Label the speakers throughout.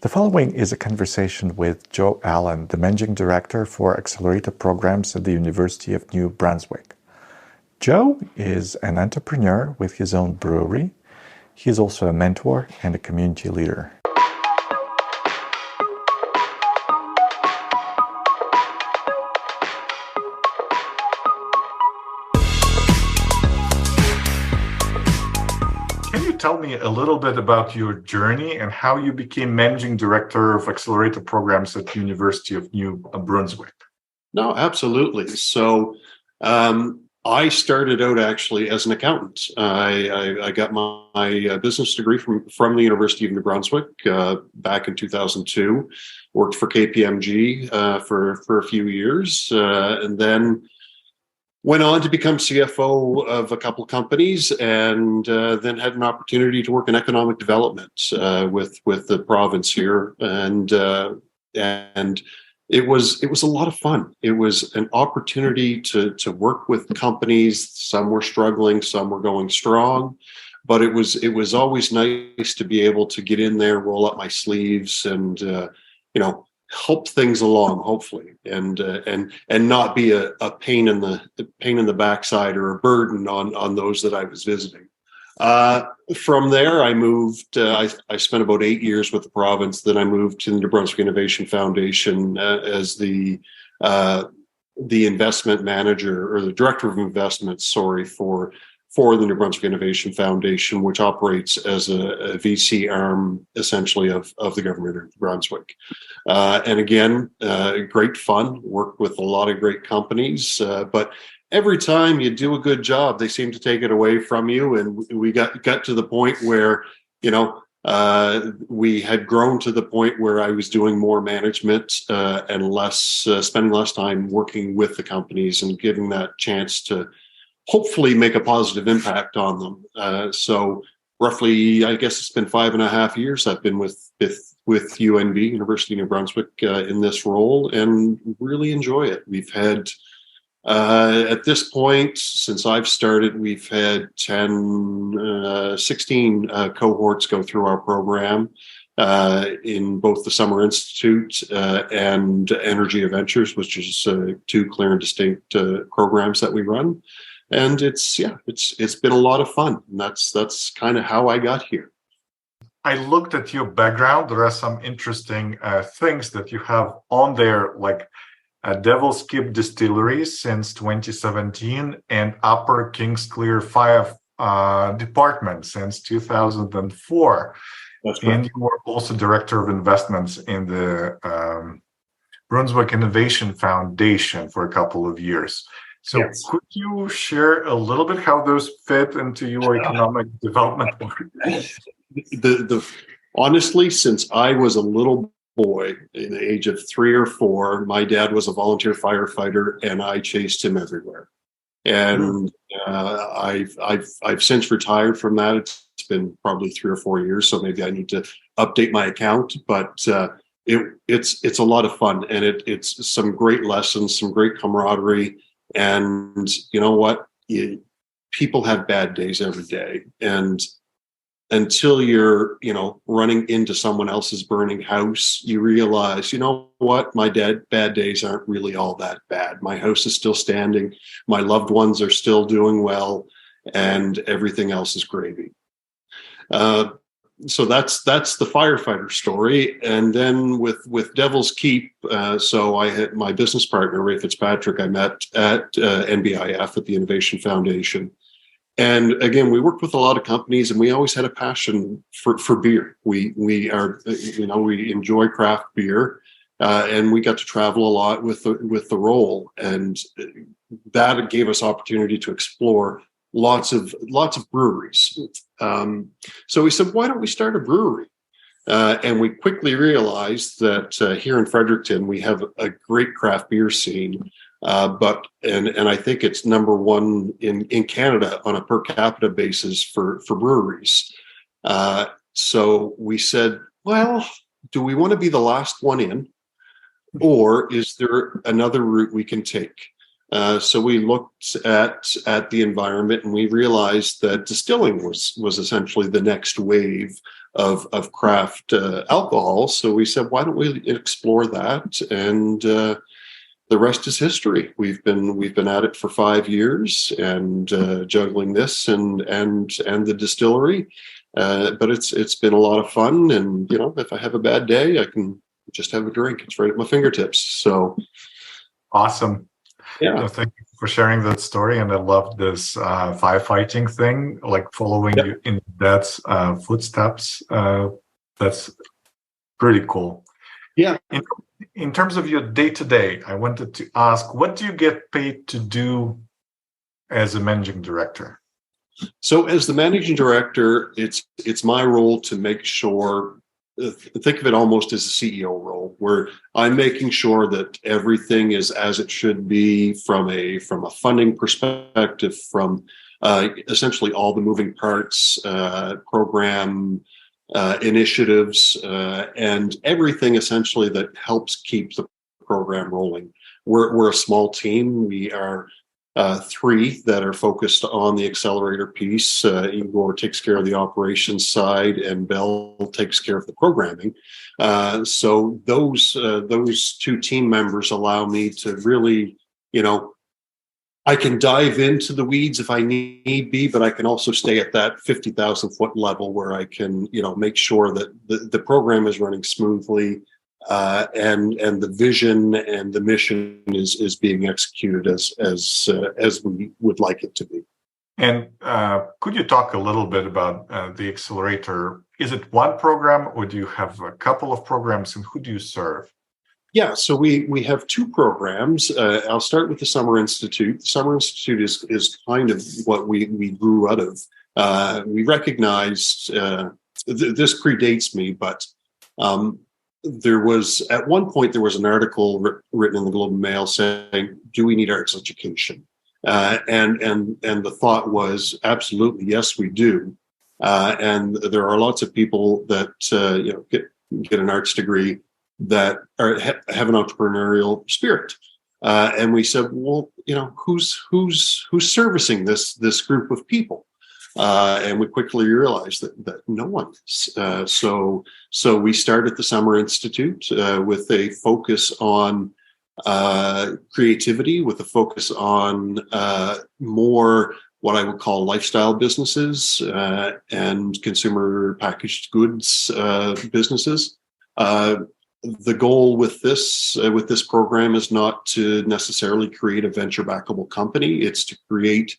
Speaker 1: The following is a conversation with Joe Allen, the Managing Director for Accelerator programs at the University of New Brunswick. Joe is an entrepreneur with his own brewery. He is also a mentor and a community leader. Tell me a little bit about your journey and how you became Managing Director of Accelerator programs at the University of New Brunswick.
Speaker 2: No, absolutely. So I started out actually as an accountant. I got my business degree from the University of New Brunswick back in 2002. Worked for KPMG for a few years, and then went on to become CFO of a couple companies, and then had an opportunity to work in economic development with the province here, and it was a lot of fun. It was an opportunity to work with companies. Some were struggling, some were going strong, but it was always nice to be able to get in there, roll up my sleeves, and help things along, hopefully, and not be a pain in the backside or a burden on those that I was visiting. From there, I moved. I spent about 8 years with the province. Then I moved to the New Brunswick Innovation Foundation as the investment manager, or the director of investments. For the New Brunswick Innovation Foundation, which operates as a VC arm, essentially, of the government of New Brunswick. And again, great fun, worked with a lot of great companies, but every time you do a good job, they seem to take it away from you. And we got to the point where, we had grown to the point where I was doing more management and spending less time working with the companies and giving that chance to hopefully make a positive impact on them. So roughly, I guess it's been 5.5 years I've been with UNB, University of New Brunswick, in this role, and really enjoy it. We've had, at this point, since I've started, we've had 16 cohorts go through our program in both the Summer Institute and Energy Adventures, which is two clear and distinct programs that we run. And it's been a lot of fun. And that's kind of how I got here.
Speaker 1: I looked at your background. There are some interesting things that you have on there, like Devil's Skip Distillery since 2017 and Upper Kingsclear Fire Department since 2004. That's right. And you were also Director of Investments in the Brunswick Innovation Foundation for a couple of years. So yes. Could you share a little bit how those fit into your economic development work?
Speaker 2: Honestly, since I was a little boy, in the age of 3 or 4, my dad was a volunteer firefighter, and I chased him everywhere. And I've since retired from that. It's been probably 3 or 4 years, so maybe I need to update my account. But it's a lot of fun, and it's some great lessons, some great camaraderie. And you know what? People have bad days every day. And until you're, running into someone else's burning house, you realize, you know what? My bad days aren't really all that bad. My house is still standing. My loved ones are still doing well, and everything else is gravy. So that's the firefighter story. And then with Devil's Keep, so I had my business partner, Ray Fitzpatrick, I met at NBIF at the Innovation Foundation. And again, we worked with a lot of companies, and we always had a passion for beer. We enjoy craft beer, and we got to travel a lot with the role, and that gave us opportunity to explore lots of breweries. So we said, why don't we start a brewery? And we quickly realized that here in Fredericton, we have a great craft beer scene, but I think it's number one in Canada on a per capita basis for breweries. So we said, well, do we want to be the last one in, or is there another route we can take? So we looked at the environment, and we realized that distilling was essentially the next wave of craft alcohol. So we said, why don't we explore that? And the rest is history. We've been at it for 5 years and juggling this and the distillery. But it's been a lot of fun. And if I have a bad day, I can just have a drink. It's right at my fingertips. So
Speaker 1: awesome.
Speaker 2: yeah.
Speaker 1: So thank you for sharing that story. And I love this firefighting thing, like following you in Dad's footsteps. That's pretty cool.
Speaker 2: Yeah.
Speaker 1: In terms of your day-to-day, I wanted to ask, what do you get paid to do as a managing director?
Speaker 2: So as the managing director, it's my role to make sure, think of it almost as a CEO role, where I'm making sure that everything is as it should be from a funding perspective, from essentially all the moving parts, program initiatives, and everything essentially that helps keep the program rolling. We're a small team. We are 3 that are focused on the Accelerator piece. Igor takes care of the operations side, and Bell takes care of the programming. So those 2 team members allow me to really, I can dive into the weeds if I need be, but I can also stay at that 50,000 foot level where I can, make sure that the program is running smoothly. And the vision and the mission is being executed as we would like it to be.
Speaker 1: And could you talk a little bit about the Accelerator? Is it one program, or do you have a couple of programs, and who do you serve?
Speaker 2: Yeah, so we have 2 programs. I'll start with the Summer Institute. The Summer Institute is kind of what we grew out of. We recognized this predates me, but there was at one point an article written in the Globe and Mail saying, "Do we need arts education?" And the thought was, absolutely, yes, we do. And there are lots of people that get an arts degree that have an entrepreneurial spirit. And we said, well, who's servicing this group of people? And we quickly realized that no one is. So we started the Summer Institute with a focus on creativity, with a focus on more what I would call lifestyle businesses and consumer packaged goods businesses. The goal with this program is not to necessarily create a venture backable company. It's to create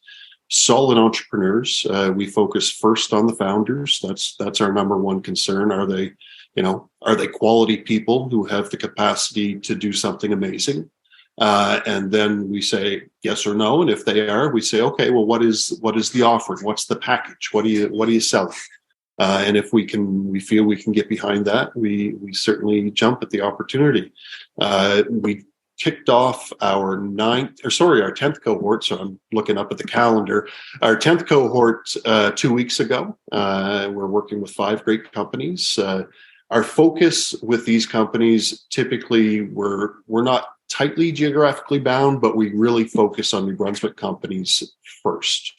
Speaker 2: solid entrepreneurs. We focus first on the founders. That's our number one concern. Are they quality people who have the capacity to do something amazing? And then we say yes or no. And if they are, we say, okay, well, what is the offering? What's the package? What do you sell? And if we feel we can get behind that, we certainly jump at the opportunity. We kicked off our 10th cohort. So I'm looking up at the calendar. Our 10th cohort 2 weeks ago. We're working with 5 great companies. Our focus with these companies, typically, we're not tightly geographically bound, but we really focus on New Brunswick companies first.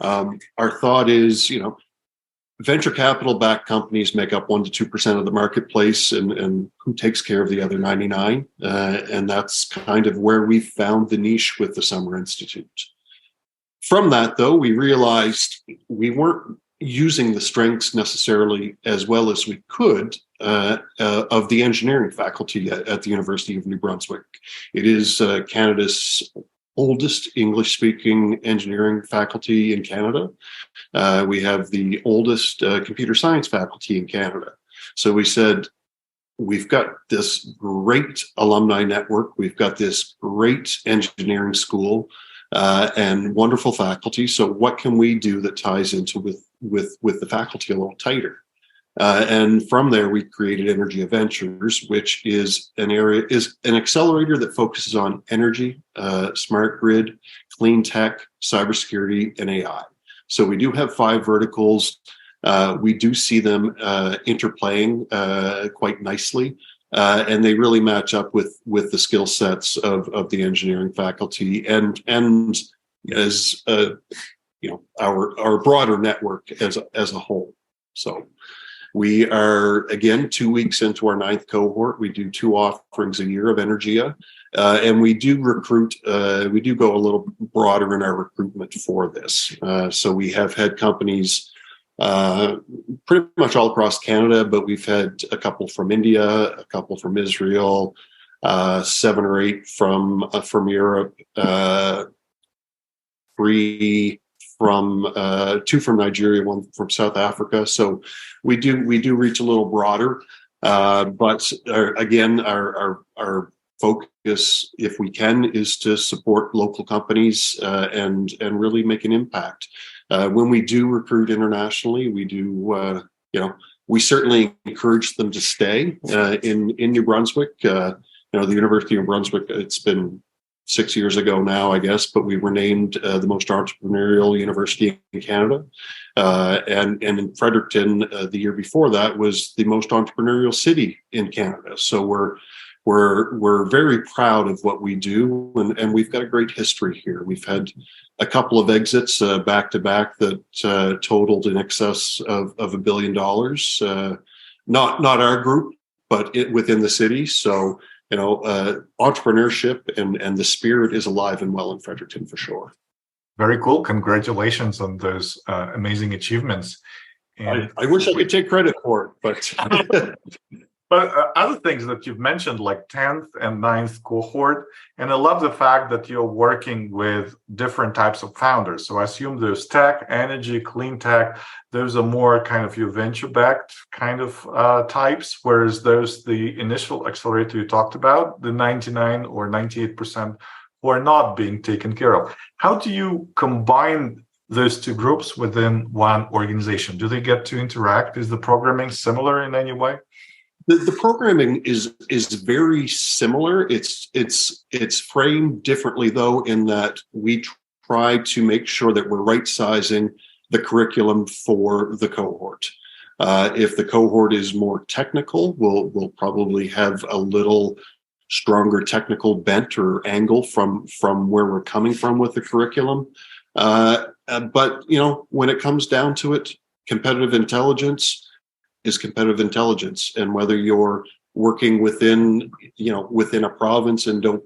Speaker 2: Our thought is, venture capital-backed companies make up 1% to 2% of the marketplace, and who takes care of the other 99%? And that's kind of where we found the niche with the Summer Institute. From that, though, we realized we weren't using the strengths necessarily as well as we could of the engineering faculty at the University of New Brunswick. It is Canada's oldest English-speaking engineering faculty in Canada. We have the oldest computer science faculty in Canada. So we said, we've got this great alumni network. We've got this great engineering school and wonderful faculty. So what can we do that ties into with the faculty a little tighter? And from there, we created Energy Ventures, which is an accelerator that focuses on energy, smart grid, clean tech, cybersecurity, and AI. So we do have 5 verticals. We do see them interplaying quite nicely, and they really match up with the skill sets of the engineering faculty and as our broader network as a whole. So. We are, again, 2 weeks into our 9th cohort. We do 2 offerings a year of Energia, and we do recruit. We do go a little broader in our recruitment for this. So we have had companies pretty much all across Canada, but we've had a couple from India, a couple from Israel, 7 or 8 from Europe, 3 from 2 from Nigeria, 1 from South Africa. So we do reach a little broader, but our focus, if we can, is to support local companies and really make an impact. When we do recruit internationally, we do we certainly encourage them to stay in New Brunswick. The University of New Brunswick, it's been 6 years ago now, I guess, but we were named the most entrepreneurial university in Canada. And in Fredericton, the year before that, was the most entrepreneurial city in Canada. So we're very proud of what we do, and we've got a great history here. We've had a couple of exits back to back that totaled in excess of $1 billion. Not our group, but within the city. So entrepreneurship and the spirit is alive and well in Fredericton for sure.
Speaker 1: Very cool. Congratulations on those amazing achievements.
Speaker 2: And I wish I could take credit for it, but
Speaker 1: But other things that you've mentioned, like 10th and 9th cohort, and I love the fact that you're working with different types of founders. So I assume there's tech, energy, clean tech. Those are more kind of your venture-backed kind of types, whereas the initial accelerator you talked about, the 99 or 98% who are not being taken care of. How do you combine those two groups within one organization? Do they get to interact? Is the programming similar in any way?
Speaker 2: The programming is very similar. It's framed differently, though, in that we try to make sure that we're right sizing the curriculum for the cohort. If the cohort is more technical, we'll probably have a little stronger technical bent or angle from where we're coming from with the curriculum. But when it comes down to it, competitive intelligence is competitive intelligence, and whether you're working within a province and don't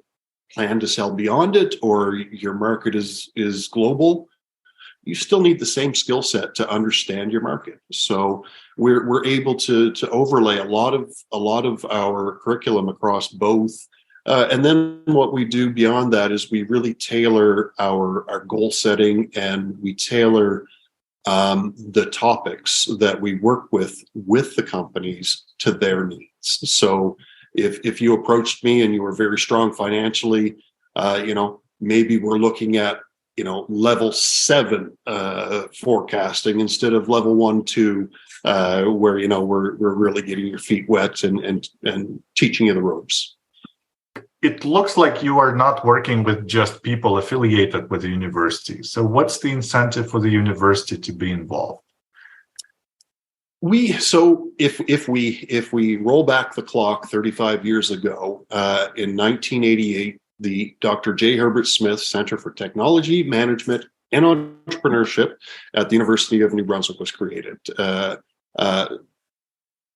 Speaker 2: plan to sell beyond it, or your market is global, you still need the same skill set to understand your market. So we're able to overlay a lot of our curriculum across both. And then what we do beyond that is we really tailor our goal setting, and we tailor the topics that we work with the companies to their needs. So if you approached me and you were very strong financially, maybe we're looking at level 7 forecasting instead of level 1, 2, where we're really getting your feet wet and teaching you the ropes.
Speaker 1: It looks like you are not working with just people affiliated with the university. So what's the incentive for the university to be involved?
Speaker 2: If we roll back the clock 35 years ago, in 1988, the Dr. J. Herbert Smith Center for Technology, Management, and Entrepreneurship at the University of New Brunswick was created.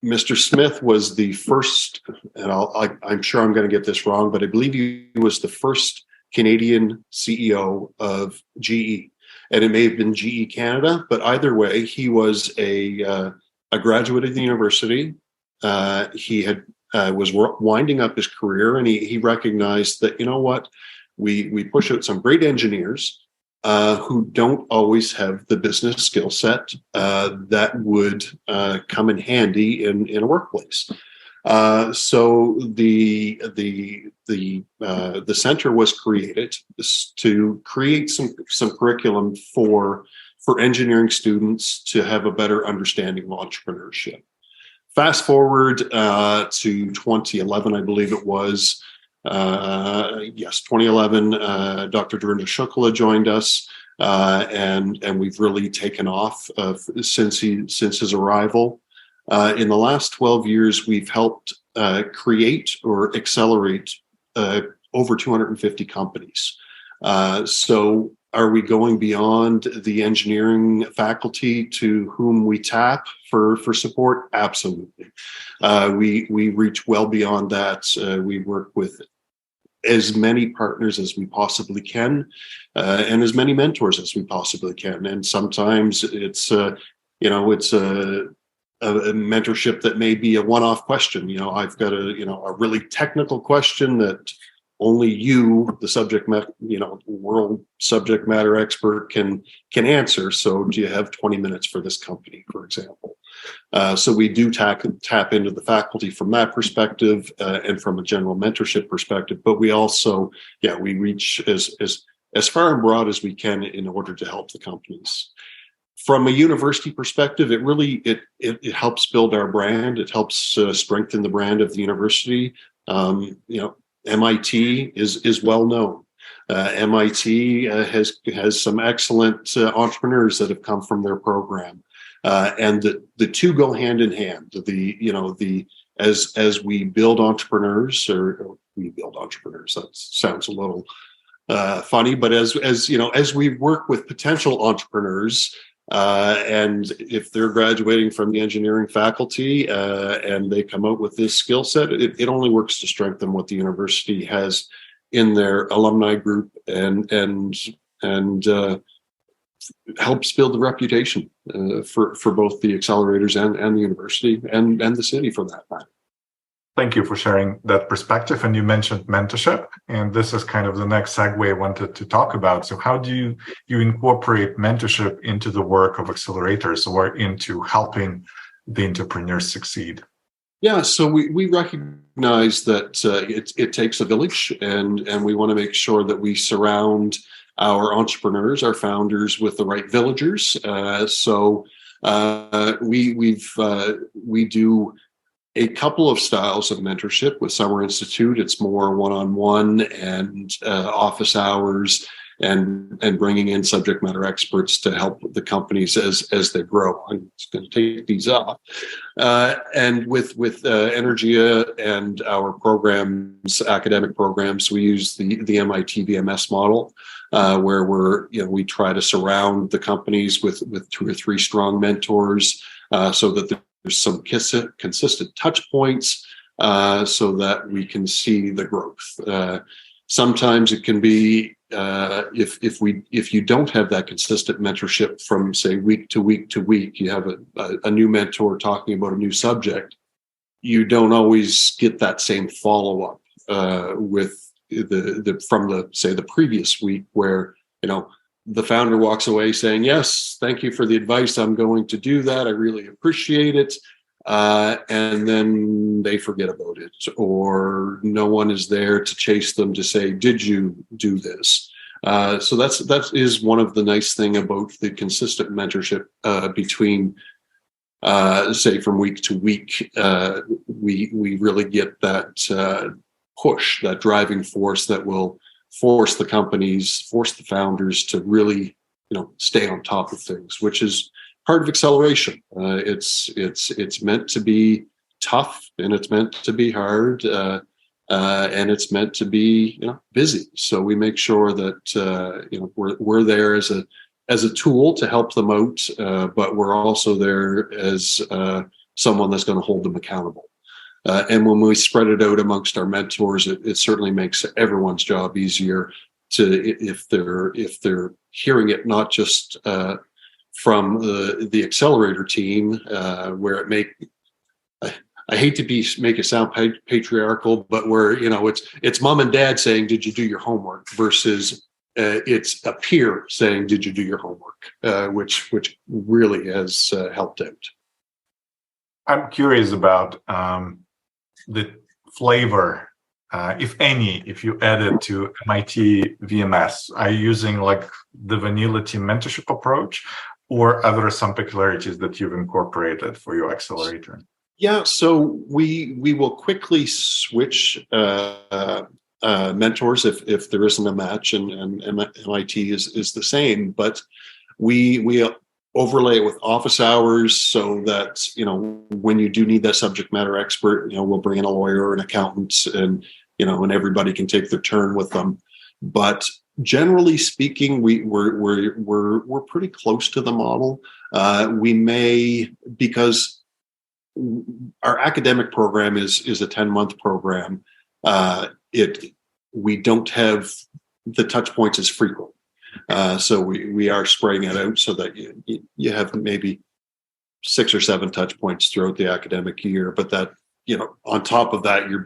Speaker 2: Mr. Smith was the first, and I'm sure I'm going to get this wrong, but I believe he was the first Canadian CEO of GE. And it may have been GE Canada, but either way, he was a graduate of the university. He was winding up his career, and he recognized that, we push out some great engineers who don't always have the business skill set that would come in handy in a workplace. So the center was created to create some curriculum for engineering students to have a better understanding of entrepreneurship. Fast forward to 2011, I believe it was. 2011, Dr. Dorinda Shukla joined us, and we've really taken off since his arrival. In the last 12 years, we've helped create or accelerate over 250 companies. So Are we going beyond the engineering faculty to whom we tap for support? Absolutely. We reach well beyond that. We work with as many partners as we possibly can, and as many mentors as we possibly can. And sometimes it's it's a mentorship that may be a one-off question. I've got a really technical question that only you, the world subject matter expert, can answer. So do you have 20 minutes for this company, for example? So we do tap into the faculty from that perspective, and from a general mentorship perspective. But we also, we reach as far and broad as we can in order to help the companies. From a university perspective, it really it helps build our brand. It helps strengthen the brand of the university. MIT is well known. MIT has some excellent entrepreneurs that have come from their program, and the two go hand in hand. As we build entrepreneurs, or we build entrepreneurs. That sounds a little funny, but as we work with potential entrepreneurs. And if they're graduating from the engineering faculty and they come out with this skill set, it only works to strengthen what the university has in their alumni group and helps build the reputation for both the accelerators and the university and the city for that matter.
Speaker 1: Thank you for sharing that perspective. And you mentioned mentorship, and this is kind of the next segue I wanted to talk about. So how do you incorporate mentorship into the work of accelerators or into helping the entrepreneurs succeed?
Speaker 2: Yeah, so we recognize that it takes a village, and we want to make sure that we surround our entrepreneurs, our founders, with the right villagers. We do a couple of styles of mentorship with Summer Institute. It's more one-on-one and office hours, and bringing in subject matter experts to help the companies as they grow. I'm just going to take these off. And with Energia and our programs, academic programs, we use the MIT VMS model, where we try to surround the companies with 2 or 3 strong mentors, so that there's some consistent touch points, so that we can see the growth. Sometimes it can be if you don't have that consistent mentorship from, say, week to week to week, you have a new mentor talking about a new subject, you don't always get that same follow-up with the previous week, where the founder walks away saying, yes, thank you for the advice, I'm going to do that, I really appreciate it. And then they forget about it, or no one is there to chase them to say, did you do this? So that is one of the nice thing about the consistent mentorship between, say, from week to week. We really get that push, that driving force that will force the companies, force the founders to really, stay on top of things, which is part of acceleration. It's meant to be tough, and it's meant to be hard, and it's meant to be busy. So we make sure that we're there as a tool to help them out, but we're also there as someone that's going to hold them accountable. And when we spread it out amongst our mentors, it certainly makes everyone's job easier if they're hearing it not just from the accelerator team, where I hate to make it sound patriarchal, but where it's mom and dad saying, "Did you do your homework?" versus it's a peer saying, "Did you do your homework?" Which really has helped out.
Speaker 1: I'm curious about the flavor, if any, if you add it to MIT VMS. Are you using like the vanilla team mentorship approach, or are there some peculiarities that you've incorporated for your accelerator?
Speaker 2: Yeah, so we will quickly switch mentors if there isn't a match, and MIT is the same, but we overlay it with office hours, so that when you do need that subject matter expert, we'll bring in a lawyer or an accountant, and and everybody can take their turn with them. But generally speaking, we're pretty close to the model. We may, because our academic program is a 10-month program. We don't have the touch points as frequent. So we are spreading it out so that you have maybe 6 or 7 touch points throughout the academic year. But that, on top of that, you're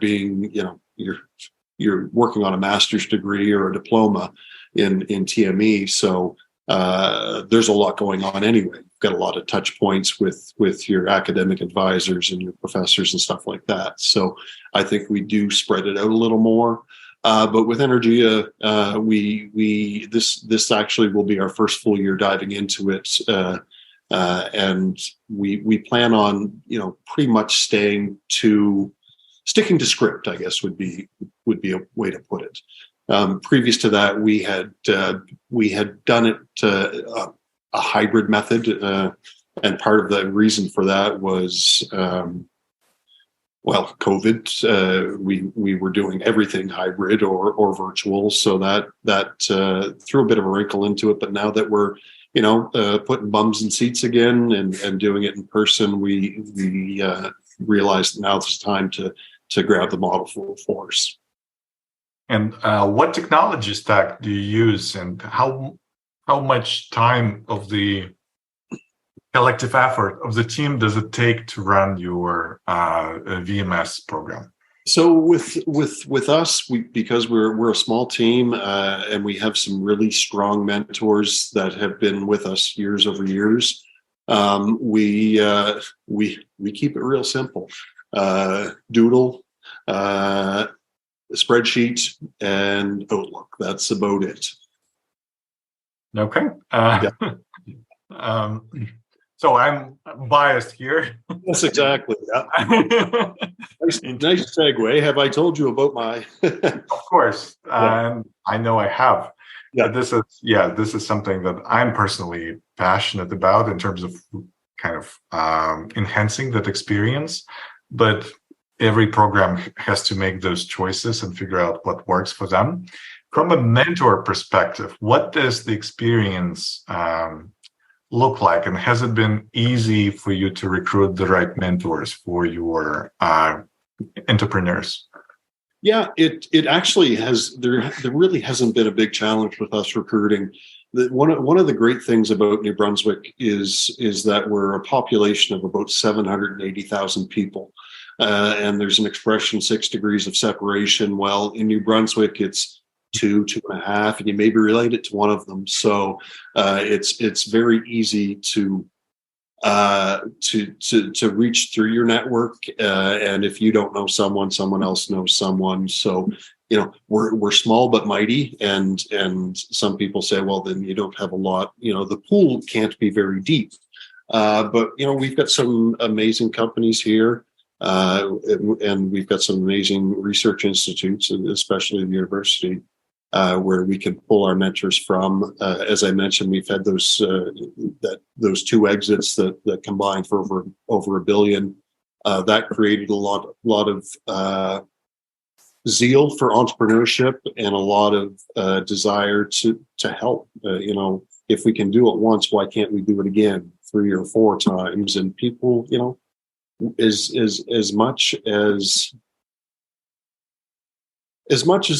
Speaker 2: working on a master's degree or a diploma in TME. So there's a lot going on anyway. You've got a lot of touch points with your academic advisors and your professors and stuff like that. So I think we do spread it out a little more. But with Energia, this actually will be our first full year diving into it, and we plan on pretty much sticking to script, I guess would be a way to put it. Previous to that, we had done it a hybrid method, and part of the reason for that was COVID. We were doing everything hybrid or virtual, so that threw a bit of a wrinkle into it. But now that we're putting bums in seats again and doing it in person, we realized now it's time to grab the model full force.
Speaker 1: And what technology stack do you use, and how much time of the collective effort of the team does it take to run your VMS program?
Speaker 2: So with us, because we're a small team and we have some really strong mentors that have been with us years over years, we keep it real simple. Doodle, spreadsheet, and Outlook. That's about it.
Speaker 1: Okay. So I'm biased here.
Speaker 2: Yes, exactly. Yeah. Nice segue. Have I told you about my?
Speaker 1: Of course, I know I have.
Speaker 2: Yeah.
Speaker 1: But this is something that I'm personally passionate about in terms of kind of enhancing that experience. But every program has to make those choices and figure out what works for them. From a mentor perspective, what does the experience look like, and has it been easy for you to recruit the right mentors for your entrepreneurs?
Speaker 2: Yeah, it actually has. There really hasn't been a big challenge with us recruiting. One of the great things about New Brunswick is that we're a population of about 780,000 people, and there's an expression 6 degrees of separation. Well, in New Brunswick, it's 2.5, and you maybe relate it to one of them. So it's very easy to reach through your network, and if you don't know someone else knows someone. So we're small but mighty, and some people say, well, then you don't have a lot. The pool can't be very deep, but we've got some amazing companies here. And we've got some amazing research institutes, especially the university, where we can pull our mentors from. As I mentioned, we've had those 2 exits that combined for over $1 billion. That created a lot of zeal for entrepreneurship and a lot of desire to help. If we can do it once, why can't we do it again 3 or 4 times? And people, as much as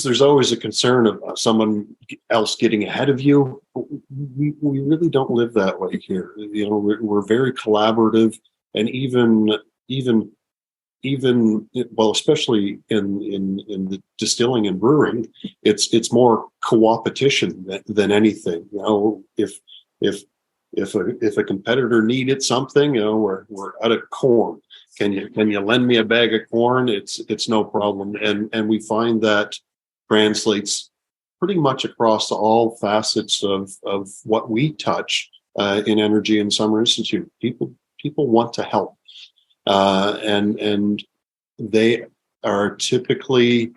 Speaker 2: there's always a concern of someone else getting ahead of you, we really don't live that way here. We're very collaborative, and even especially in the distilling and brewing, it's more co-opetition than anything. If a competitor needed something, we're out of corn. Can you lend me a bag of corn? It's no problem. And we find that translates pretty much across all facets of what we touch in Energy and Summer Institute. People want to help, and they are typically.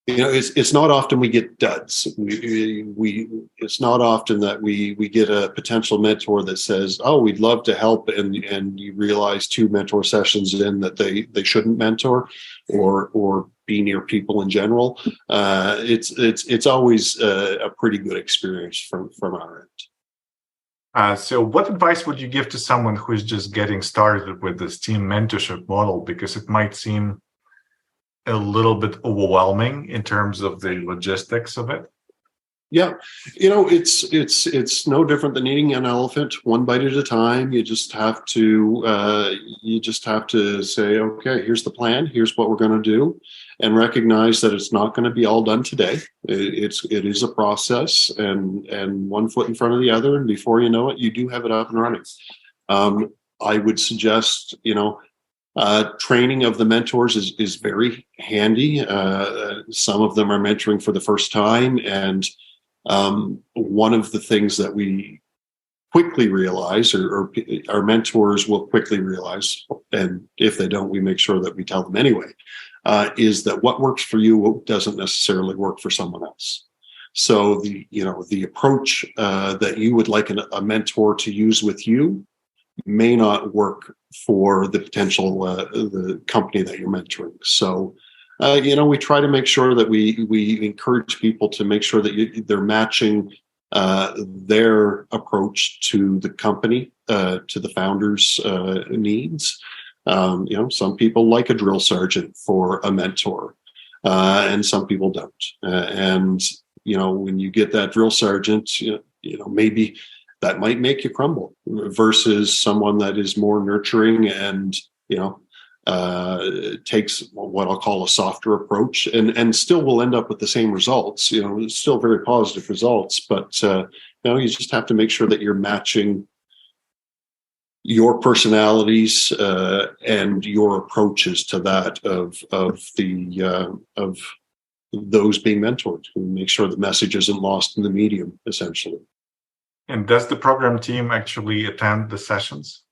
Speaker 2: It's not often we get duds. It's not often that we get a potential mentor that says, "Oh, we'd love to help," and you realize 2 mentor sessions in that they shouldn't mentor, or be near people in general. It's always a pretty good experience from our end.
Speaker 1: So what advice would you give to someone who is just getting started with this team mentorship model? Because it might seem a little bit overwhelming in terms of the logistics of it.
Speaker 2: Yeah, it's no different than eating an elephant one bite at a time. You just have to say, okay, here's the plan, here's what we're going to do, and recognize that it's not going to be all done today. It is a process, and one foot in front of the other, and before you know it, you do have it up and running. I would suggest, training of the mentors is very handy. Some of them are mentoring for the first time, and one of the things that we quickly realize, or our mentors will quickly realize, and if they don't, we make sure that we tell them anyway, is that what works for you doesn't necessarily work for someone else. So the approach that you would like a mentor to use with you may not work for the potential the company that you're mentoring. So we try to make sure that we encourage people to make sure that they're matching their approach to the company, to the founders' needs. Some people like a drill sergeant for a mentor, and some people don't. And when you get that drill sergeant, maybe that might make you crumble versus someone that is more nurturing and takes what I'll call a softer approach, and still will end up with the same results. Still very positive results, but you just have to make sure that you're matching your personalities and your approaches to that of those being mentored, and make sure the message isn't lost in the medium, essentially.
Speaker 1: And does the program team actually attend the sessions?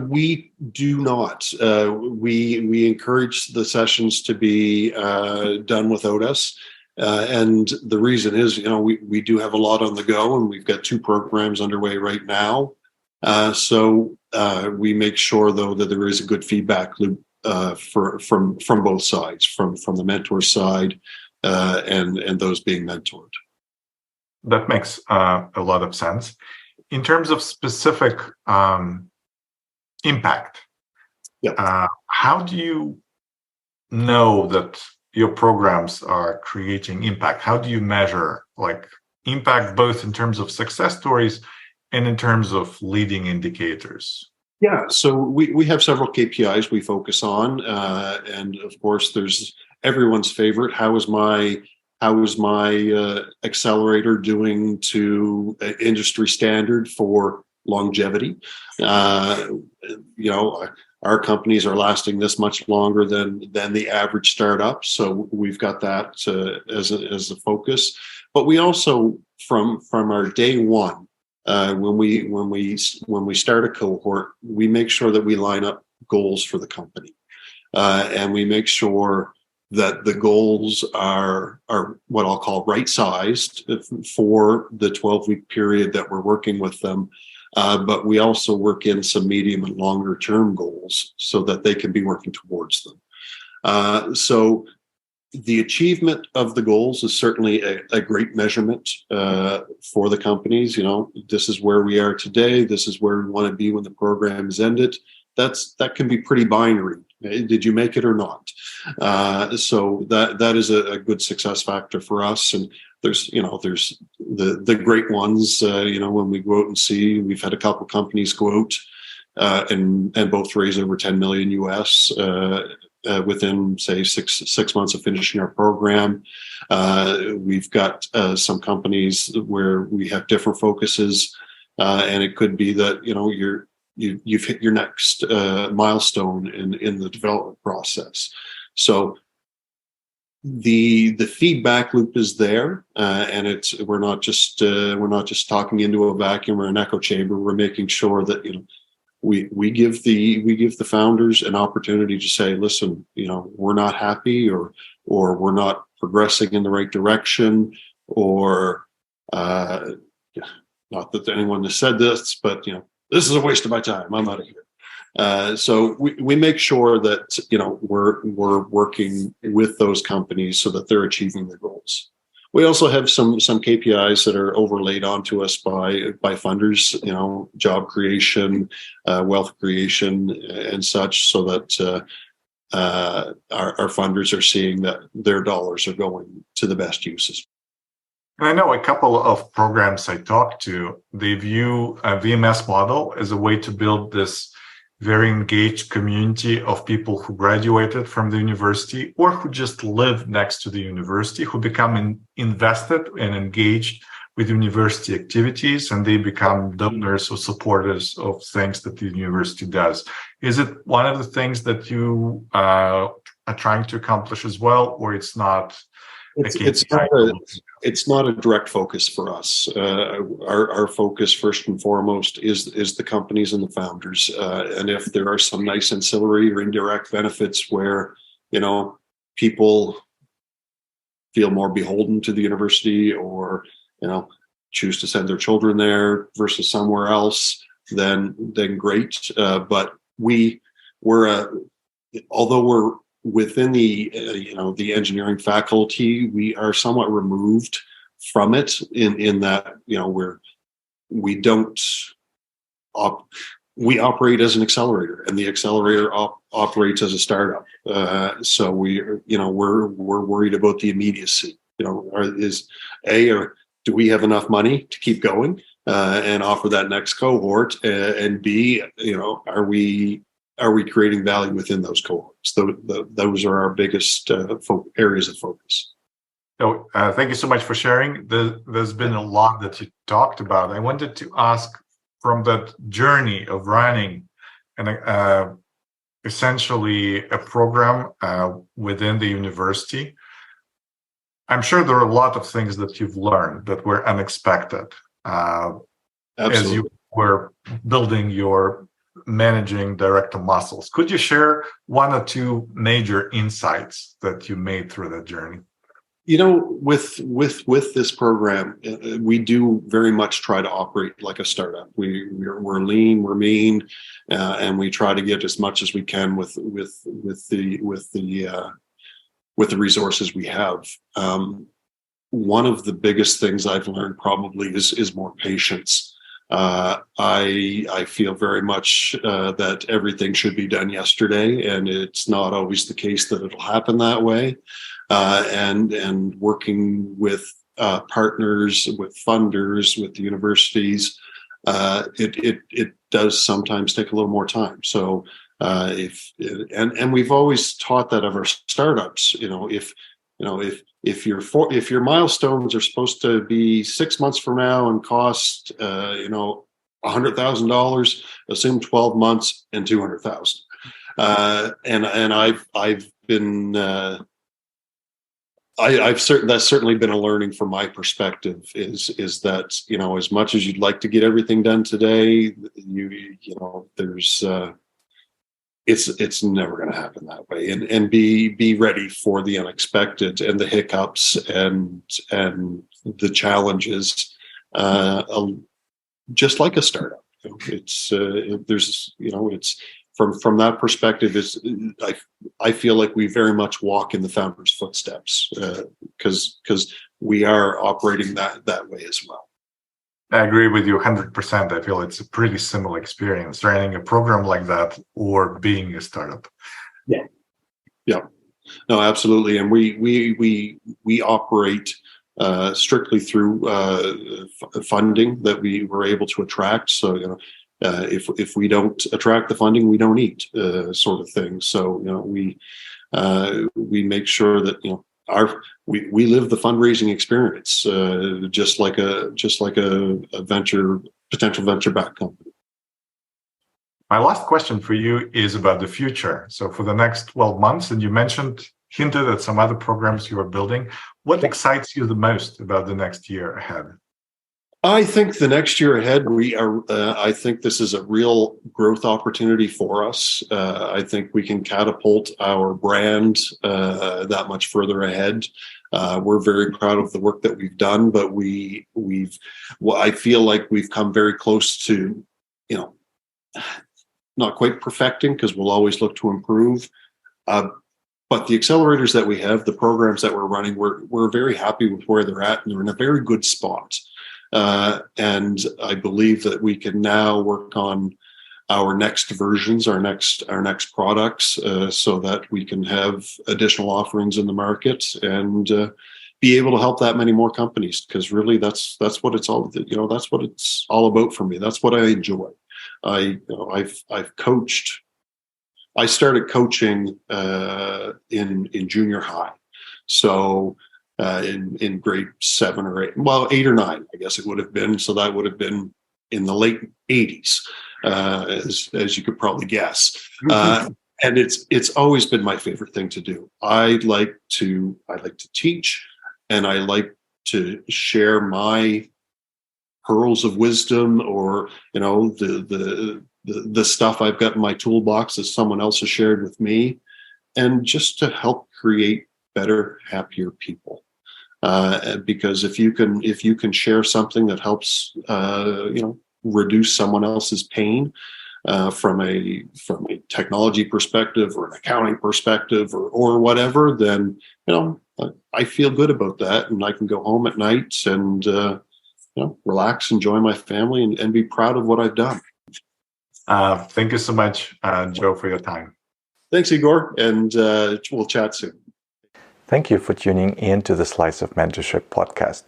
Speaker 2: We do not. We encourage the sessions to be done without us. And the reason is, we do have a lot on the go, and we've got 2 programs underway right now. So we make sure, though, that there is a good feedback loop from both sides, from the mentor side and those being mentored.
Speaker 1: That makes a lot of sense. In terms of specific impact, how do you know that your programs are creating impact? How do you measure impact, both in terms of success stories and in terms of leading indicators?
Speaker 2: Yeah, so we have several KPIs we focus on, and of course there's everyone's favorite. How is my Accelerator doing to industry standard for longevity? Our companies are lasting this much longer than the average startup, so we've got that as a focus. But we also, from our day one, when we start a cohort, we make sure that we line up goals for the company, and we make sure that the goals are what I'll call right-sized for the 12-week period that we're working with them. But we also work in some medium and longer term goals so that they can be working towards them. So the achievement of the goals is certainly a great measurement for the companies. This is where we are today. This is where we want to be when the program is ended. That can be pretty binary. Did you make it or not? So that is a good success factor for us. And there's the great ones. When we go out and see, we've had a couple of companies go out and both raise over 10 million US within, say, six months of finishing our program. We've got some companies where we have different focuses, and it could be that you've hit your next milestone in the development process. So the feedback loop is there, and we're not just talking into a vacuum or an echo chamber. We're making sure that we give the founders an opportunity to say, listen, we're not happy, or we're not progressing in the right direction, or not that anyone has said this, but this is a waste of my time. I'm out of here. So we make sure that, we're working with those companies so that they're achieving their goals. We also have some KPIs that are overlaid onto us by funders, job creation, wealth creation, and such, so that our funders are seeing that their dollars are going to the best uses.
Speaker 1: And I know a couple of programs I talked to, they view a VMS model as a way to build this very engaged community of people who graduated from the university or who just live next to the university, who become invested and engaged with university activities, and they become donors or supporters of things that the university does. Is it one of the things that you are trying to accomplish as well, or it's not?
Speaker 2: It's not a direct focus for us. Our focus, first and foremost, is the companies and the founders. And if there are some nice ancillary or indirect benefits where, people feel more beholden to the university, or, choose to send their children there versus somewhere else, then great. But although we're within the the engineering faculty, we are somewhat removed from it in that we operate as an accelerator, and the accelerator operates as a startup. So we're worried about the immediacy. Do we have enough money to keep going and offer that next cohort, and B, are we creating value within those cohorts? Those are our biggest areas of focus.
Speaker 1: So thank you so much for sharing. There's been a lot that you talked about. I wanted to ask, from that journey of running and essentially a program within the university, I'm sure there are a lot of things that you've learned that were unexpected as you were building your managing director muscles. Could you share one or two major insights that you made through that journey? With this program,
Speaker 2: we do very much try to operate like a startup. We're lean, we're mean, and we try to get as much as we can with the resources we have. One of the biggest things I've learned probably is more patience. I feel very much that everything should be done yesterday, and it's not always the case that it'll happen that way. And working with partners, with funders, with the universities, it does sometimes take a little more time. So and we've always taught that of our startups. If your milestones are supposed to be 6 months from now and cost $100,000, assume 12 months and 200,000. And I've been that's certainly been a learning from my perspective, is that as much as you'd like to get everything done today, there's it's never going to happen that way, and be ready for the unexpected and the hiccups and the challenges, just like a startup. It's from that perspective, I feel like we very much walk in the founder's footsteps, because we are operating that way as well.
Speaker 1: I agree with you 100%. I feel it's a pretty similar experience running a program like that or being a startup.
Speaker 2: Yeah. No, absolutely. And we operate strictly through funding that we were able to attract. So if we don't attract the funding, we don't eat, sort of thing. So we make sure that we live the fundraising experience, just like a potential venture-backed company.
Speaker 1: My last question for you is about the future. So for the next 12 months, and you hinted at some other programs you are building, what excites you the most about the next year ahead?
Speaker 2: I think the next year ahead, I think this is a real growth opportunity for us. I think we can catapult our brand that much further ahead. We're very proud of the work that we've done, but I feel like we've come very close to, not quite perfecting, because we'll always look to improve. But the accelerators that we have, the programs that we're running, we're very happy with where they're at, and they're in a very good spot. And I believe that we can now work on our next versions, our next products, so that we can have additional offerings in the market and be able to help that many more companies. Because really, that's what it's all. That's what it's all about for me. That's what I enjoy. I've coached. I started coaching in junior high, so in grade 7 or 8, 8 or 9, I guess it would have been. So that would have been in the late 80s, as you could probably guess. And it's always been my favorite thing to do. I like to teach, and I like to share my pearls of wisdom, or the stuff I've got in my toolbox that someone else has shared with me, and just to help create better, happier people. Because if you can share something that helps, reduce someone else's pain, from a technology perspective or an accounting perspective or whatever, then I feel good about that, and I can go home at night and relax, enjoy my family, and be proud of what I've done.
Speaker 1: Thank you so much, Joe, for your time.
Speaker 2: Thanks, Igor, and we'll chat soon.
Speaker 3: Thank you for tuning in to the Slice of Mentorship podcast.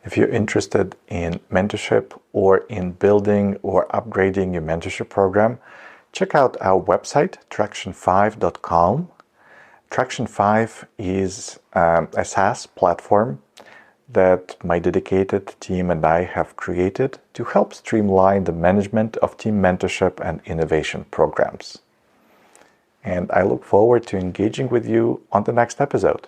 Speaker 3: If you're interested in mentorship or in building or upgrading your mentorship program, check out our website, traction5.com. Traction 5 is a SaaS platform that my dedicated team and I have created to help streamline the management of team mentorship and innovation programs. And I look forward to engaging with you on the next episode.